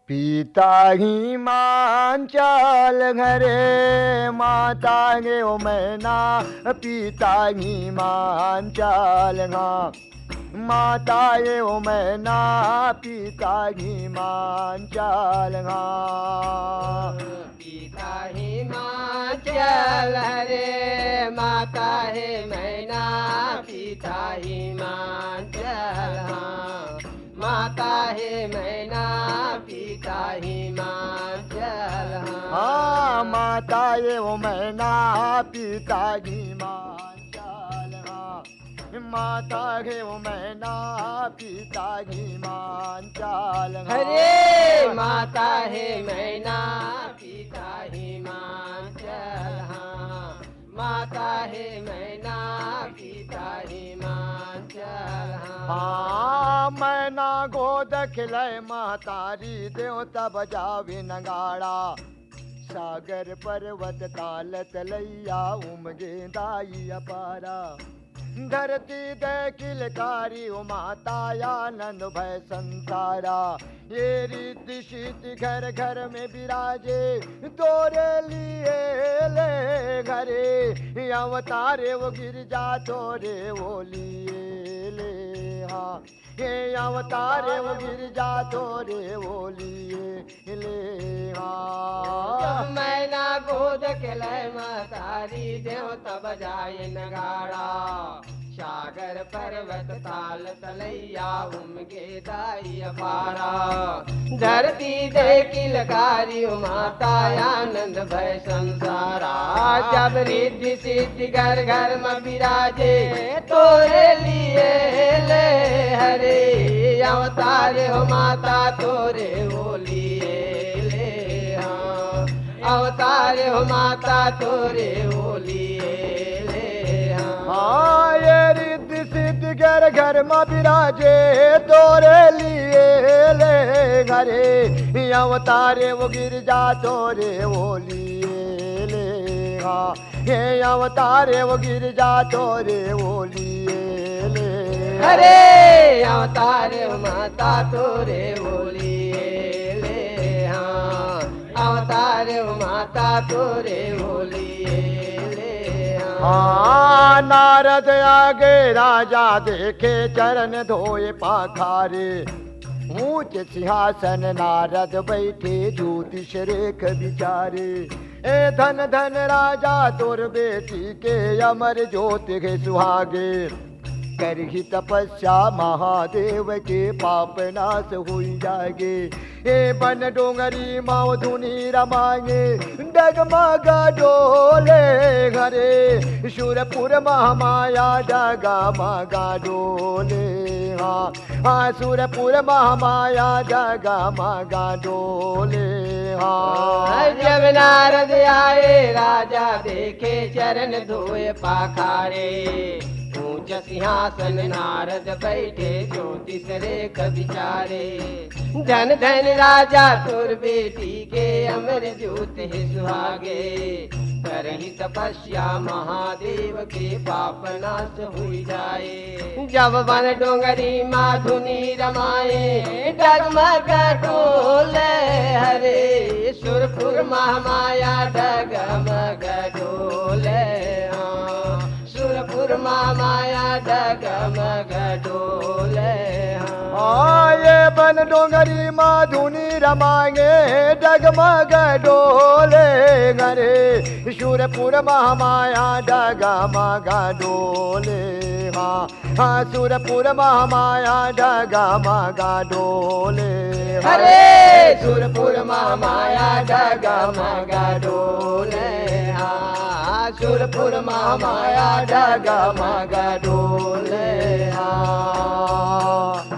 पिता हिमांचल घरे माता गे ओ मैना पिता हिमांचल घा माता ये ओ मैना पिता हिमांचल घा पिता हिमाचल रे माता है मैना पिता हिमाचल माता है मैना पिता हिमाचल हाँ माता ये ओ मैना पिता हिमांचल माता गे ओ मैना पिता हिमांचल हरे माता है मैना पिता हिमाचल माता है मैना पिता हिमाचल हाँ मैना गोद खिलय महतारी देवता बजावे नगाड़ा सागर पर्वत ताल तलैया उमगे दाई अपारा धरती दे किलकारी ओ माता आनंद भय संसारा ये रीति शीति घर घर में विराजे तोरे लिए ले घरे अवतारे वो गिरजा तोरे वो लिए ले हाँ ये अवतारे वो गिरजा तोरे वो लिए ले हाँ मैना गोद के लय महतारी देवता बजाए नगाड़ा सागर पर्वत ताल तलैया उमगे दाई अपारा धरती दे किलकारी माता आनंद भय संसारा जब रिद्धि सिद्धि घर घर में विराजे तोरे लिए ले हरे अवतार हो माता तोरे वो लिए ले अवतार हो माता तोरे वो लिए हाँ ये रिद्धि सिद्धि घर घर में विराजे तोरे लिए ले घरे अवतारे वो गिरजा तोरे वो लिए ले हाँ ये अवतारे वो गिरजा तोरे वो लिए ले हरे अवतारे माता तोरे वो लिए ले हाँ अवतारे माता तोरे वो लिए हाँ नारद आगे राजा देखे चरण धोए पाखारे ऊंच सिंहासन नारद बैठे ज्योतिष रेख विचारे ए धन धन राजा तोर बेटी के अमर ज्योति के सुहागे करही तपस्या महादेव के पाप नाश हुई जागे ए बन डोंगरी माओ धुनी रमाए डगमगा डोले घरे सुरपुर महामाया डगमगा डोले हाँ हाँ सुरपुर महामाया डगमगा डोले हाँ जब नारद आए राजा देखे चरण धोए पाखारे ऊंच सिंहासन नारद बैठे ज्योतिष रेख विचारे धन धन राजा तोर बेटी के अमर ज्योत है सुहागे करही तपस्या महादेव के पाप नाश हुई जाए जब वन डोंगरी माधुनी रमाए डगमग डोले हरे सुरपुर महामाया डगमग डोले सुरपुर माया डगमग डोले ये बन डोंगरी माधुनी रमाएंगे डगमग डोले घरे सुरपुर महामाया डगमग डोले हाँ हाँ सुरपुर महामाया डगमग डोले हरे सुरपुर महामाया डगमग डोले हाँ सुरपुर महामाया डगमग डोले हाँ